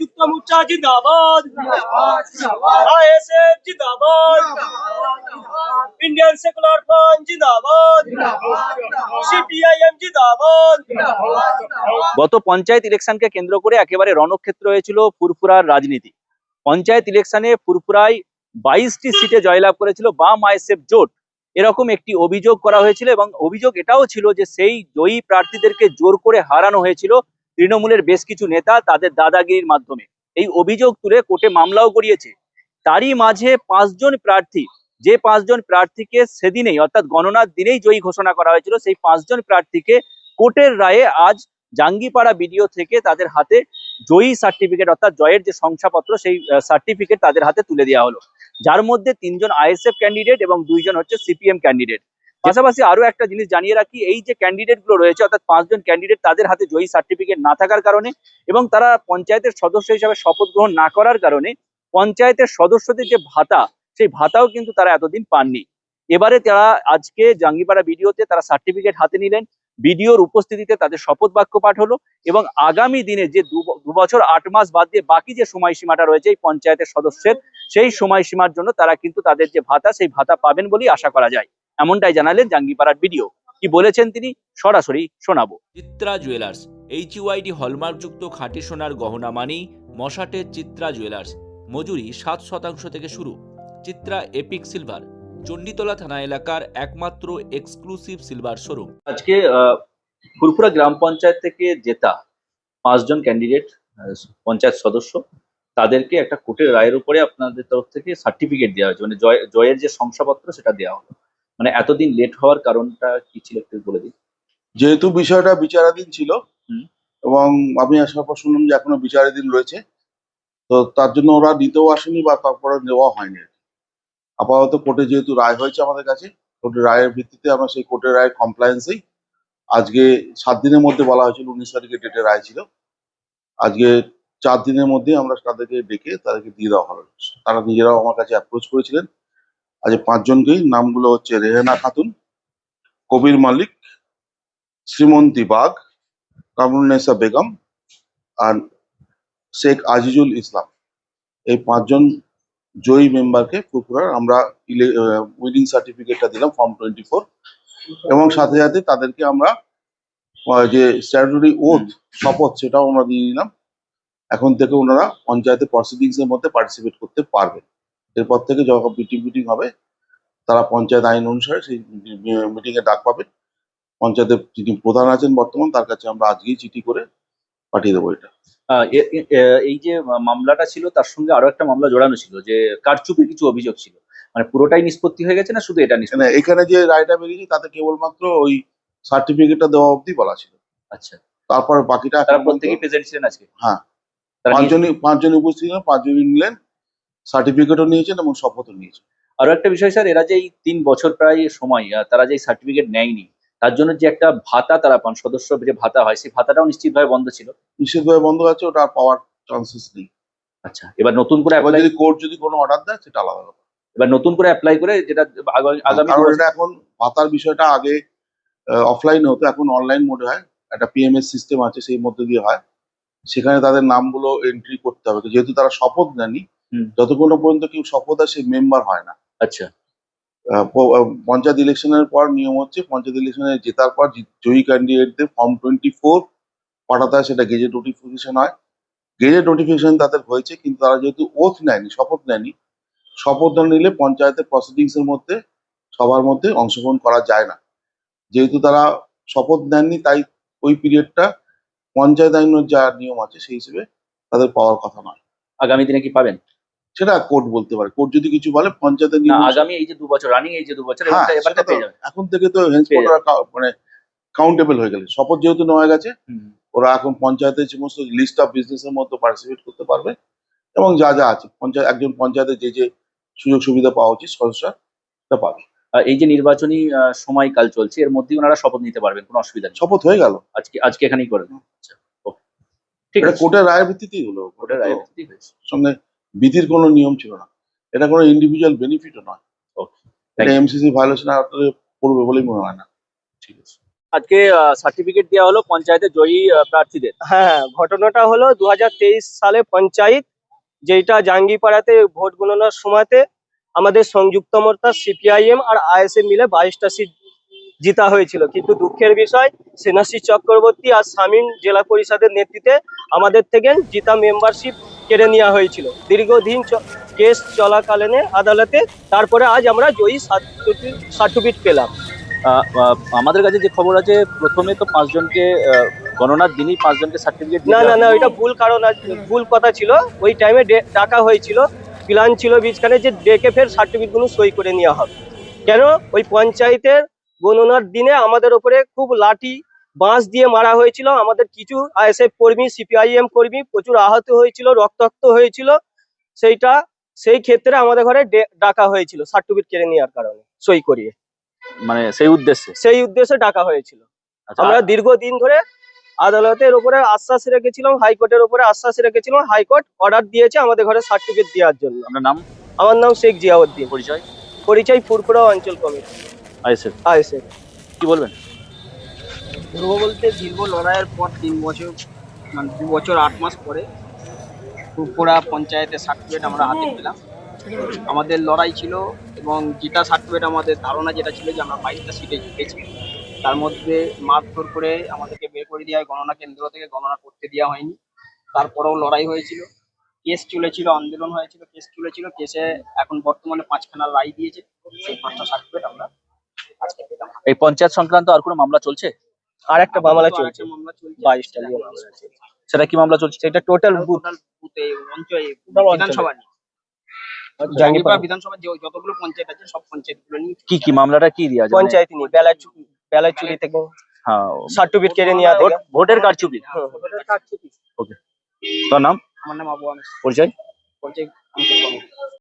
संयुक्त मोर्चा जिंदाबाद, आईएसएफ जिंदाबाद, इंडियन सेकुलर फ्रंट जिंदाबाद, सीपीआईएम जिंदाबाद। গত পঞ্চায়েত ইলেকশনকে কেন্দ্র করে একেবারে রণক্ষেত্র হয়েছিল ফুরফুরার রাজনীতি। পঞ্চায়েত ইলেকশনে ফুরফুরায় 22টি সিটে জয়লাভ করেছিল বাম আইএসএফ জোট। এরকম একটি অভিযোগ করা হয়েছিল এবং অভিযোগ এটাও ছিল যে সেই জয়ী প্রার্থীদেরকে জোর করে হারানো হয়েছিল তৃণমূলের বেশ কিছু নেতা তাদের দাদাগিরির মাধ্যমে। এই অভিযোগ তুলে কোর্টে মামলাও গড়িয়েছে। তারই মাঝে 5 জন প্রার্থী, যে 5 জন প্রার্থীকে সেদিনেই অর্থাৎ গণনার দিনেই জয়ী ঘোষণা করা হয়েছিল, সেই 5 জন প্রার্থীকে কোর্টের রায়ে আজ জাঙ্গিপাড়া বিডিও থেকে তাদের হাতে জয়ী সার্টিফিকেট অর্থাৎ জয়ের যে শংসাপত্র সেই সার্টিফিকেট তাদের হাতে তুলে দেওয়া হলো, যার মধ্যে 3 জন আইএসএফ ক্যান্ডিডেট এবং 2 জন হচ্ছে সিপিএম ক্যান্ডিডেট। পাশাপাশি আরো একটা জিনিস জানিয়ে রাখি, এই যে ক্যান্ডিডেট গুলো রয়েছে অর্থাৎ 5 জন ক্যান্ডিডেট, তাদের হাতে জয়ী সার্টিফিকেট না থাকার কারণে এবং তারা পঞ্চায়েতের সদস্য হিসাবে শপথ গ্রহণ না করার কারণে পঞ্চায়েতের সদস্যদের যে ভাতা, সেই ভাতাও কিন্তু তারা এতদিন পাননি। এবারে তারা আজকে জাঙ্গিপাড়া বিডিওতে তারা সার্টিফিকেট হাতে নিলেন, বিডিওর উপস্থিতিতে তাদের শপথ বাক্য পাঠ হলো এবং আগামী দিনে যে 2 বছর 8 মাস বাদ দিয়ে বাকি যে সময়সীমাটা রয়েছে এই পঞ্চায়েতের সদস্যের, সেই সময়সীমার জন্য তারা কিন্তু তাদের যে ভাতা সেই ভাতা পাবেন বলেই আশা করা যায়। এমনটাই জানালেন জাঙ্গিপাড়ার বিডিও। কি বলেছেন তিনি সরাসরি শোনাবো। চিত্রা জুয়েলার্স, HUID হলমার্কযুক্ত খাঁটি সোনার গহনা মানেই মশাটের চিত্রা জুয়েলার্স। মজুরি 7% থেকে শুরু। চিত্রা এপিক সিলভার, চণ্ডীতলা থানা এলাকার একমাত্র এক্সক্লুসিভ সিলভার শোরুম। আজকে ফুরফুরা গ্রাম পঞ্চায়েত থেকে জেতা 5 জন ক্যান্ডিডেট পঞ্চায়েত সদস্য, তাদেরকে একটা কোর্টের রায়ের উপরে আপনাদের তরফ থেকে সার্টিফিকেট দেওয়া হয়েছে, মানে জয়ের যে শংসাপত্র সেটা দেওয়া হলো। মানে এতদিন লেট হওয়ার কারণটা কি ছিল একটু বলে দিন। যেহেতু বিষয়টা বিচারাধীন ছিল এবং আমি আসার পর শুনলাম যে এখনো বিচারাধীন রয়েছে, তো তার জন্য ওরা নিতেও আসেনি বা তারপরে নেওয়া হয়নি। আপাতত কোর্টে যেহেতু রায় হয়েছে আমাদের কাছে, কোর্টের রায়ের ভিত্তিতে আমরা সেই কোর্টের রায়ের কমপ্লায়েন্সেই আজকে 7 দিনের মধ্যে বলা হয়েছিল, 19 তারিখে ডেটে রায় ছিল, আজকে 4 দিনের মধ্যে আমরা তাদেরকে ডেকে তাদেরকে দিয়ে দেওয়া হলো। তারা নিজেরাও আমার কাছে অ্যাপ্রোচ করেছিলেন। আজ 5 জনকেই, নামগুলো হচ্ছে রেহেনা খাতুন, কবির মালিক, শ্রীমন্তী বাগ, কামরুন্নেসা বেগম আর শেখ আজিজুল ইসলাম। এই 5 জন জয়ী মেম্বারকে ফুরফুরার আমরা উইনিং সার্টিফিকেটটা দিলাম ফর্ম 24 এবং সাথে সাথে তাদেরকে আমরা যে স্ট্যাটুটরি ওথ শপথ সেটাও আমরা দিয়ে দিলাম। এখন থেকে ওনারা পঞ্চায়েতের প্রসিডিংস এর মধ্যে পার্টিসিপেট করতে পারবেন। এরপর থেকে যখন মিটিং হবে তারা পঞ্চায়েত আইন অনুসারে সেই মিটিং এ ডাক পাবেন। পঞ্চায়েতের যিনি প্রধান আছেন বর্তমান, তার কাছে আমরা আজকেই চিঠি করে পাঠিয়ে দেবো এটা। এই যে মামলাটা ছিল তার সঙ্গে আরো একটা মামলা জড়ানো ছিল, যে কারচুপির কিছু অভিযোগ ছিল, মানে পুরোটাই নিষ্পত্তি হয়ে গেছে না শুধু এটা নিষ্পত্তি? এখানে যে রায়টা বেরিয়েছে তাতে কেবলমাত্র ওই সার্টিফিকেটটা দেওয়া অবধি বলা ছিল। আচ্ছা, তারপর বাকিটা তারা প্রত্যেকেই প্রেজেন্ট ছিলেন আজকে? হ্যাঁ, 5 জনই উপস্থিত ছিলেন, 5 জনই নিলেন, সার্টিফিকেটও নিয়েছেন এবং শপথও নিয়েছেন। আরো একটা বিষয় স্যার, এরা যে এই 3 বছর প্রায় সময় তারা যে সার্টিফিকেট নেয়নি, তার জন্য যে একটা ভাতা তারা পান, সদস্য যে ভাতা হয়, সেই ভাতাটাও নিশ্চিতভাবে বন্ধ ছিল। নিশ্চিতভাবে বন্ধ আছে, ওটা আর পাওয়ার চান্সেস নেই। আচ্ছা, এবার নতুন করে যদি কোর্ট যদি কোনো অর্ডার দেয় সেটা আলাদা ব্যাপার। এবার নতুন করে অ্যাপ্লাই করে যেটা আগামী এটা এখন ভাতার বিষয়টা আগে অফলাইন হতো, এখন অনলাইন মোডে হয়। একটা পিএমএস সিস্টেম আছে, সেই মধ্যে দিয়ে হয়। সেখানে তাদের নামগুলো এন্ট্রি করতে হবে, যেহেতু তারা শপথ নেননি। যতক্ষণ পর্যন্ত কেউ শপথ হয় সেই মেম্বার হয় না। আচ্ছা, পঞ্চায়েত ইলেকশনের পর নিয়ম হচ্ছে পঞ্চায়েত ইলেকশনে জেতার পর জয়ী ক্যান্ডিডেটদের ফর্ম 24 পাঠাতে হয়, সেটা গেজেট নোটিফিকেশন হয়। গেজেট নোটিফিকেশন তাদের হয়েছে, কিন্তু তারা যেহেতু ওথ নেয়নি, শপথ নেয়নি, শপথ না নিলে পঞ্চায়েতের প্রসিডিংস এর মধ্যে সবার মধ্যে অংশগ্রহণ করা যায় না। যেহেতু তারা শপথ নেননি, তাই ওই পিরিয়ডটা পঞ্চায়েত আইনের যা নিয়ম আছে সেই হিসেবে তাদের পাওয়ার কথা নয়। আগামী দিনে কি পাবেন সেটা কোর্ট বলতে পারে। কোর্ট যদি কিছু বলে পঞ্চায়েতের নিয়ম, আগামী এই যে 2 বছর রানিং, এই যে 2 বছর এবারটা পেয়ে যাবে। এখন থেকে তো মানে কাউন্টেবল হয়ে গেলে, শপথ যেহেতু নেওয়া গেছে, ওরা এখন পঞ্চায়েতের সমস্ত লিস্ট অফ বিজনেস এর মধ্যে পার্টিসিপেট করতে পারবে এবং যা যা আছে একজন পঞ্চায়েতের যে সুযোগ সুবিধা পাওয়া উচিত সদস্যরা পাবে। এই যে নির্বাচনী সময়কাল চলছে, এর মধ্যেই ওনারা শপথ নিতে পারবেন, কোনো অসুবিধা নেই। শপথ হয়ে গেল, আজকে এখানেই করেন। আচ্ছা, ওকে, ঠিক আছে। কোর্টের রায়ের ভিত্তিতেই হলো, কোর্টের রায়ের ভিত্তিতেই হয়েছে, সঙ্গে বিধির কোনো নিয়ম ছিল না। এটা কোনো ইন্ডিভিজুয়াল বেনিফিটও নয়। ওকে, এটা এমসিসি ভায়োলেশন পড়বে বলেই মনে হয় না। ঠিক আছে। আজকে সার্টিফিকেট দেওয়া হলো পঞ্চায়েতের জয়ী প্রার্থীদের। হ্যাঁ, ঘটনাটা হলো 2023 সালে পঞ্চায়েত, যেটা জাঙ্গিপাড়াতে ভোট গণনার সময়তে আমাদের সংযুক্ত মোর্চা সিপিআইএম আর আইএসএফ মিলে 22টা সিট জিতা হয়েছিল। কিন্তু দুঃখের বিষয়, সেনাশী চক্রবর্তী আর শামীম জেলা পরিষদের নেতৃত্বে আমাদের থেকে জিতা মেম্বারশিপ কেড়ে নেওয়া হয়েছিল দীর্ঘদিন কেস চলাকালীন আদালতে। তারপরে আজ আমরা জয়ী সার্টিফিকেট পেলাম। আমাদের কাছে যে খবর আছে, প্রথমে তো 5 জনকে গণনার দিনই 5 জনকে সার্টিফিকেট না না না, ওইটা ভুল কারণ ভুল কথা ছিল। ওই টাইমে ডাকা হয়েছিল, প্ল্যান ছিল বীজখানে যে ডেকে ফের সার্টিফিকেটগুলো সই করে নেওয়া হবে। কেন ওই পঞ্চায়েতের গণনার দিনে আমাদের ওপরে খুব লাঠি বাঁশ দিয়ে মারা হয়েছিল। আমাদের কিছু আইএসএফ কর্মী, সিপিআইএম কর্মী প্রচুর আহত হয়েছিল, রক্তাক্ত হয়েছিল। সেই ক্ষেত্রে আমাদের ঘরে ডাকা হয়েছিল সার্টিফিকেট কেড়ে নেওয়ার কারণে, সই করিয়ে। মানে সেই উদ্দেশ্যে ডাকা হয়েছিল। আচ্ছা, আমরা দীর্ঘদিন ধরে আদালতের উপরে আশ্বাস রেখেছিলাম, হাইকোর্টের উপরে আশ্বাস রেখেছিলাম। হাইকোর্ট অর্ডার দিয়েছে আমাদের ঘরে সার্টিফিকেট দেওয়ার জন্য। আপনার নাম? আমার নাম শেখ জিয়াউদ্দিন। পরিচয়? ফুরফুরা অঞ্চল কমিটি আইএসএফ। কি বলবেন? পূর্ব বলতে দীর্ঘ লড়াইয়ের পর 3 বছর, মানে 2 বছর 8 মাস পরে ফুরফুরা পঞ্চায়েতের সার্টিফিকেট আমরা হাতে পেলাম। আমাদের লড়াই ছিল এবং জিতা সার্টিফিকেট, আমাদের ধারণা যেটা ছিল যে আমরা 22টা সিটে জিতেছি। তার মধ্যে মারধর করে আমাদেরকে বের করে দেওয়া হয়, গণনা কেন্দ্র থেকে গণনা করতে দেওয়া হয়নি। তারপরেও লড়াই হয়েছিল, কেস চলেছিল, আন্দোলন হয়েছিল, কেস চলেছিল। কেসে এখন বর্তমানে 5খানা রায় দিয়েছে। সেই 5টা সার্টিফিকেট আমরা আজকে পেলাম। এই পঞ্চায়েত সংক্রান্ত আর কোনো মামলা চলছে? আর একটা মামলা চলছে, মামলা চলছে 22টা নিয়ে মামলা চলছে। সেটা কি মামলা চলছে? এটা টোটাল বুথে অঞ্চলে অঞ্চলে। বিধানসভা নিয়ে, জাঙ্গিপাড়া জাঙ্গিপাড়া বিধানসভা যতগুলো পঞ্চায়েত আছে সব পঞ্চায়েতগুলো নিয়ে। কি মামলাটা কি দিয়া যায়? পঞ্চায়েত নিয়ে বেলায় চুরি থেকে হ্যাঁ, সার্টিফিকেট কেড়ে নেওয়া থেকে। ভোটের কারচুপি। ওকে, তোর নাম? আমার নাম আবু আনিস। পরিচয়? পঞ্চায়েত অঞ্চল কমিটি।